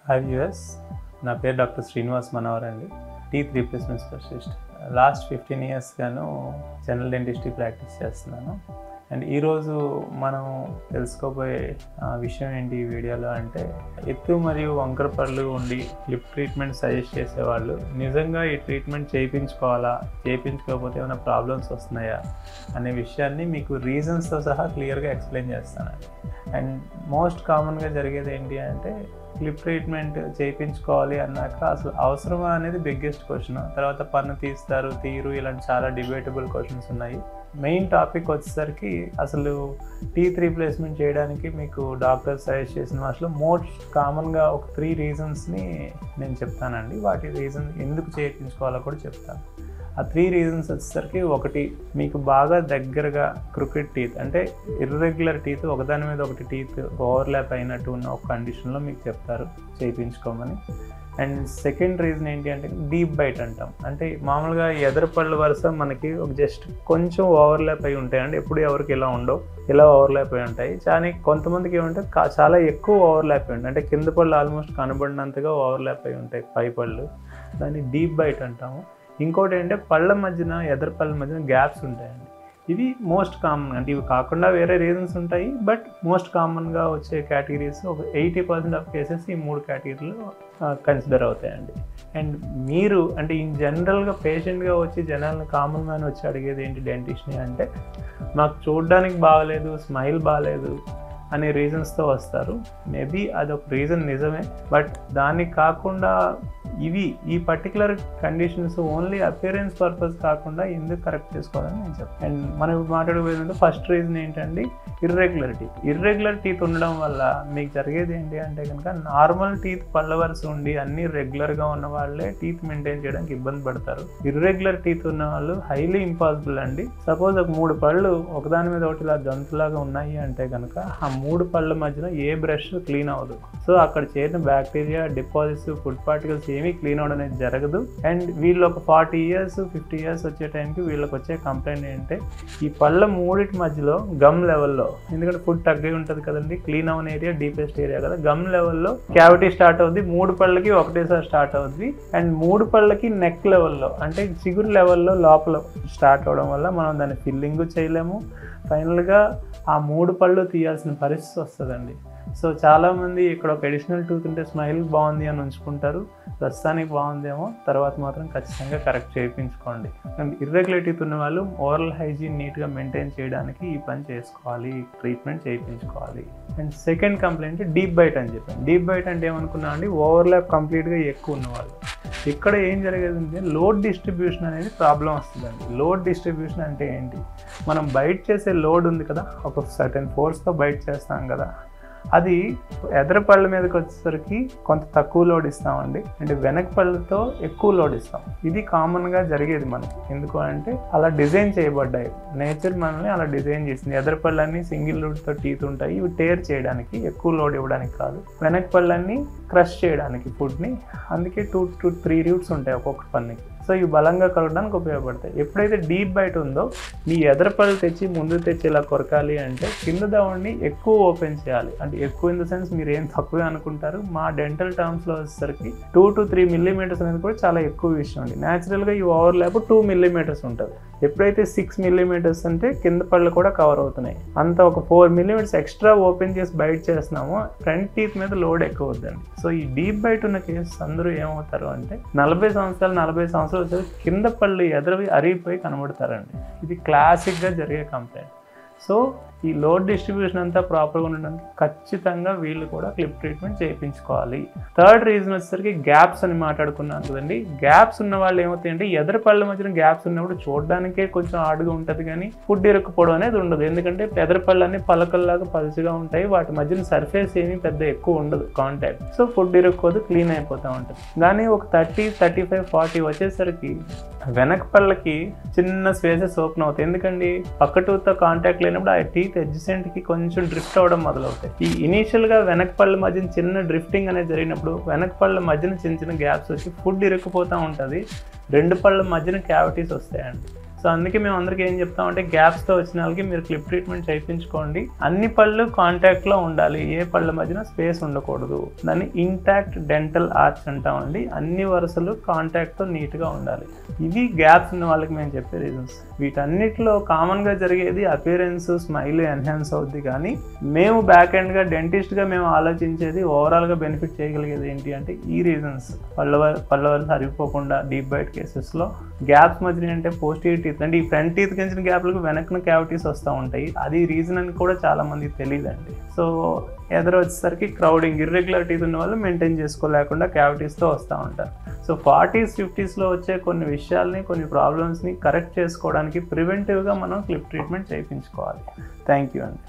Hi viewers, నా పేరు doctor Srinivas Manohar అండి. Teeth replacement specialist. Last 15 years గాను జనరల్ డెంటిస్ట్రీ ప్రాక్టీస్ చేస్తున్నాను. అండ్ ఈరోజు మనం తెలుసుకోబోయే విషయం ఏంటి ఈ వీడియోలో అంటే, ఎత్తు మరియు వంకర పళ్ళు ఉండి లిప్ ట్రీట్మెంట్ సజెస్ట్ చేసేవాళ్ళు నిజంగా ఈ ట్రీట్మెంట్ చేయించుకోవాలా, చేయించుకోకపోతే ఏమైనా ప్రాబ్లమ్స్ వస్తున్నాయా అనే విషయాన్ని మీకు రీజన్స్తో సహా క్లియర్గా ఎక్స్ప్లెయిన్ చేస్తానండి. అండ్ మోస్ట్ కామన్గా జరిగేది ఏంటి అంటే, లిప్ ట్రీట్మెంట్ చేయించుకోవాలి అన్నాక అసలు అవసరమా అనేది బిగ్గెస్ట్ క్వశ్చన్. తర్వాత పన్ను తీరు ఇలాంటి చాలా డిబేటబుల్ క్వశ్చన్స్ ఉన్నాయి. మెయిన్ టాపిక్ వచ్చేసరికి అసలు టీత్ రీప్లేస్మెంట్ చేయడానికి మీకు డాక్టర్ సజెస్ట్ చేసిన వాటిలో మోస్ట్ కామన్గా ఒక 3 రీజన్స్ని నేను చెప్తానండి. వాటి రీజన్ ఎందుకు చేయించుకోవాలో కూడా చెప్తాను. ఆ 3 రీజన్స్ వచ్చేసరికి, ఒకటి, మీకు బాగా దగ్గరగా క్రికెట్ టీత్ అంటే ఇర్రెగ్యులర్ టీత్ ఒకదాని మీద ఒకటి టీత్ ఓవర్లాప్ అయినట్టు ఉన్న ఒక కండిషన్లో మీకు చెప్తారు చేయించుకోమని. అండ్ సెకండ్ రీజన్ ఏంటి అంటే, డీప్ బైట్ అంటాం. అంటే మామూలుగా ఎదరు పళ్ళు వరుస మనకి ఒక జస్ట్ కొంచెం ఓవర్లాప్ అయి ఉంటాయి అండి. ఎప్పుడు ఎవరికి ఇలా ఉండవు, ఇలా ఓవర్లాప్ అయి ఉంటాయి. కానీ కొంతమందికి ఏమంటే చాలా ఎక్కువ ఓవర్లాప్ అయి ఉంటాయి. అంటే కింద పళ్ళు ఆల్మోస్ట్ కనబడినంతగా ఓవర్లాప్ అయి ఉంటాయి పై పళ్ళు. దాన్ని డీప్ బైట్ అంటాము. ఇంకోటి ఏంటంటే, పళ్ళ మధ్యన ఎదరు పళ్ళ మధ్యన గ్యాప్స్ ఉంటాయండి. ఇవి మోస్ట్ కామన్. అంటే ఇవి కాకుండా వేరే రీజన్స్ ఉంటాయి, బట్ మోస్ట్ కామన్గా వచ్చే కేటగిరీస్ ఒక 80% ఆఫ్ కేసెస్ ఈ 3 కేటగిరీలో కన్సిడర్ అవుతాయండి. అండ్ మీరు అంటే ఇన్ జనరల్గా పేషెంట్గా వచ్చి జనాలను కామన్ మ్యాన్ వచ్చి అడిగేది ఏంటి డెంటిస్ట్ని అంటే, మాకు చూడడానికి బాగలేదు, స్మైల్ బాగలేదు అనే రీజన్స్తో వస్తారు. మేబీ అదొక రీజన్ నిజమే, బట్ దానికి కాకుండా ఈ particular conditions only appearance purpose కాకుండా ఎందుకు కరెక్ట్ చేసుకోవాలని నేను చెప్తాను. అండ్ మనం ఇప్పుడు మాట్లాడబోయేది ఫస్ట్ రీజన్ ఏంటండి, ఇర్రెగ్యులర్ టీత్ ఉండడం వల్ల మీకు జరిగేది ఏంటి అంటే కనుక, నార్మల్ టీత్ పళ్ళ వరుస ఉండి అన్నీ రెగ్యులర్గా ఉన్న వాళ్ళే టీత్ మెయింటైన్ చేయడానికి ఇబ్బంది పడతారు. ఇర్రెగ్యులర్ టీత్ ఉన్న వాళ్ళు హైలీ ఇంపాసిబుల్ అండి. సపోజ్ ఒక 3 పళ్ళు ఒకదాని మీద ఒకటి ఇలా దంతులాగా ఉన్నాయి అంటే కనుక, ఆ 3 పళ్ళ మధ్యన ఏ బ్రష్ క్లీన్ అవ్వదు. సో అక్కడ చేరిన బ్యాక్టీరియా, డిపాజిట్స్, ఫుడ్ పార్టికల్స్ ఏమీ క్లీన్ అవ్వడం అనేది జరగదు. అండ్ వీళ్ళు ఒక 40 years 50 years వచ్చే టైంకి వీళ్ళకి వచ్చే కంప్లైంట్ ఏంటంటే, ఈ పళ్ళ మూడిటి మధ్యలో గమ్ లెవెల్లో, ఎందుకంటే ఫుడ్ తగ్గి ఉంటుంది కదండి, క్లీన్ అవ్వని ఏరియా డీపెస్ట్ ఏరియా కదా, గమ్ లెవెల్లో క్యావిటీ స్టార్ట్ అవుద్ది. 3 పళ్ళకి ఒకటేసారి స్టార్ట్ అవుద్ది. అండ్ 3 పళ్ళకి నెక్ లెవెల్లో అంటే చిగురు లెవెల్లో లోపల స్టార్ట్ అవడం వల్ల మనం దాన్ని ఫిల్లింగ్ చేయలేము. ఫైనల్గా ఆ 3 పళ్ళు తీయాల్సిన పరిస్థితి వస్తుందండి. సో చాలామంది ఇక్కడ ఒక అడిషనల్ టూత్ ఉంటే స్మైల్ బాగుంది అని ఉంచుకుంటారు. ప్రస్తుతానికి బాగుందేమో, తర్వాత మాత్రం ఖచ్చితంగా కరెక్ట్ చేయించుకోండి. అండ్ ఇర్రెగ్యులర్ టీత్ ఉన్న వాళ్ళు ఓరల్ హైజీన్ నీట్గా మెయింటైన్ చేయడానికి ఈ పని చేసుకోవాలి, ట్రీట్మెంట్ చేయించుకోవాలి. And second complaint deep bite అని చెప్పాను. డీప్ బైట్ అంటే ఏమనుకున్నా అండి, ఓవర్లాప్ కంప్లీట్గా ఎక్కువ ఉన్నవాళ్ళు. ఇక్కడ ఏం జరిగేది అంటే, లోడ్ డిస్ట్రిబ్యూషన్ అనేది ప్రాబ్లం వస్తుందండి. లోడ్ డిస్ట్రిబ్యూషన్ అంటే ఏంటి, మనం బైట్ చేసే లోడ్ ఉంది కదా, ఒక సర్టెన్ ఫోర్స్తో బైట్ చేస్తాం కదా, అది ఎదర పళ్ళ మీదకి వచ్చేసరికి కొంత తక్కువ లోడ్ ఇస్తామండి. అంటే వెనక పళ్ళతో ఎక్కువ లోడ్ ఇస్తాం. ఇది కామన్గా జరిగేది మనకి. ఎందుకు అంటే అలా డిజైన్ చేయబడ్డాయి, నేచర్ మనల్ని అలా డిజైన్ చేసింది. ఎదర పళ్ళన్నీ సింగిల్ రూట్తో టీత్ ఉంటాయి. ఇవి టేర్ చేయడానికి, ఎక్కువ లోడ్ ఇవ్వడానికి కాదు. వెనక పళ్ళన్నీ క్రష్ చేయడానికి ఫుడ్ని. అందుకే 2 to 3 రూట్స్ ఉంటాయి ఒక్కొక్క పన్నుకి. సో ఇవి బలంగా కలగడానికి ఉపయోగపడతాయి. ఎప్పుడైతే డీప్ బైట్ ఉందో, మీ ఎదర పళ్ళు తెచ్చి ముందు తెచ్చి ఇలా కొరకాలి అంటే కింద దవడిని ఎక్కువ ఓపెన్ చేయాలి. అంటే ఎక్కువ ఇన్ ద సెన్స్ మీరు ఏం తక్కువే అనుకుంటారు. మా డెంటల్ టర్మ్స్లో వచ్చేసరికి 2 to 3 millimeters అనేది కూడా చాలా ఎక్కువ విషయం అండి. న్యాచురల్గా ఈ ఓవర్లాప్ 2 millimeters ఉంటుంది. ఎప్పుడైతే 6 millimeters అంటే కింద పళ్ళు కూడా కవర్ అవుతున్నాయి, అంత ఒక 4 millimeters ఎక్స్ట్రా ఓపెన్ చేసి బైట్ చేస్తున్నామో ఫ్రంట్ టీత్ మీద లోడ్ ఎక్కువ అవుతుందండి. సో ఈ డీప్ బైట్ ఉన్న కేసెస్ అందరూ ఏమవుతారు అంటే, 40 సంవత్సరాలు కింద పళ్ళు ఎదరవి అరిగిపోయి కనబడతారండి. ఇది క్లాసిక్గా జరిగే కంప్లైంట్. సో ఈ లోడ్ డిస్ట్రిబ్యూషన్ అంతా ప్రాపర్గా ఉండడానికి ఖచ్చితంగా వీళ్ళు కూడా క్లిప్ ట్రీట్మెంట్ చేయించుకోవాలి. థర్డ్ రీజన్ వచ్చేసరికి గ్యాప్స్ అని మాట్లాడుకున్నాను కదండి. గ్యాప్స్ ఉన్న వాళ్ళు ఏమవుతాయంటే, ఎదరు పళ్ళ మధ్యన గ్యాప్స్ ఉన్నప్పుడు చూడడానికే కొంచెం ఆడుగా ఉంటుంది, కానీ ఫుడ్ ఇరుక్కుపోవడం అనేది ఉండదు. ఎందుకంటే ఎదరు పళ్ళు అన్ని పలకల్లాగా పలుచగా ఉంటాయి. వాటి మధ్యన సర్ఫేస్ ఏమీ పెద్ద ఎక్కువ ఉండదు కాంటాక్ట్. సో ఫుడ్ ఇరుక్కోదు, క్లీన్ అయిపోతూ ఉంటుంది. కానీ ఒక 30, 35, 40 వచ్చేసరికి వెనక పళ్ళకి చిన్న స్పేసెస్ ఓపెన్ అవుతాయి. ఎందుకండి, పక్క టూత్తో కాంటాక్ట్ లేనప్పుడు ఆ టీత్ ఎడ్జసెంట్కి కొంచెం డ్రిఫ్ట్ అవ్వడం మొదలవుతాయి. ఈ ఇనీషియల్గా వెనక పళ్ళ మధ్యన చిన్న డ్రిఫ్టింగ్ అనేది జరిగినప్పుడు వెనక పళ్ళ మధ్యన చిన్న గ్యాప్స్ వచ్చి ఫుడ్ ఇరుక్కుపోతూ ఉంటుంది. 2 పళ్ళ మధ్యన క్యావిటీస్ వస్తాయండి. సో సో అందుకే మేము అందరికీ ఏం చెప్తామంటే గ్యాప్స్తో వచ్చిన వాళ్ళకి మీరు క్లిప్ ట్రీట్మెంట్ చేయించుకోండి. అన్ని పళ్ళు కాంటాక్ట్లో ఉండాలి, ఏ పళ్ళ మధ్యన స్పేస్ ఉండకూడదు. దాన్ని ఇంటాక్ట్ డెంటల్ ఆర్చ్ అంటామండి. అన్ని వరుసలు కాంటాక్ట్తో నీట్గా ఉండాలి. ఇవి గ్యాప్స్ ఉన్న వాళ్ళకి మేము చెప్పే రీజన్స్. వీటన్నిటిలో కామన్గా జరిగేది అపియరెన్స్, స్మైల్ ఎన్హాన్స్ అవుద్ది. కానీ మేము బ్యాక్ ఎండ్గా డెంటిస్ట్గా మేము ఆలోచించేది ఓవరాల్గా బెనిఫిట్ చేయగలిగేది ఏంటి అంటే ఈ రీజన్స్. పళ్ళ వరుస అరిగిపోకుండా డీప్ బైట్ కేసెస్లో గ్యాప్స్ మధ్య అంటే పోస్టీరియర్ టీత్ అంటే ఈ ఫ్రంట్ టీత్ కించిన గ్యాప్లకు వెనక్కి క్యావిటీస్ వస్తూ ఉంటాయి. అది రీజన్ అని కూడా చాలా మందికి తెలియదండి. సో ఎదురు వచ్చేసరికి క్రౌడింగ్, ఇర్రెగ్యులారిటీస్ ఉన్న వాళ్ళు మెయింటైన్ చేసుకోలేకుండా క్యావిటీస్తో వస్తూ ఉంటారు. సో 40s 50sలో వచ్చే కొన్ని విషయాల్ని, కొన్ని ప్రాబ్లమ్స్ని కరెక్ట్ చేసుకోవడానికి ప్రివెంటివ్గా మనం క్లిప్ ట్రీట్మెంట్ చేయించుకోవాలి. థ్యాంక్ యూ అండి.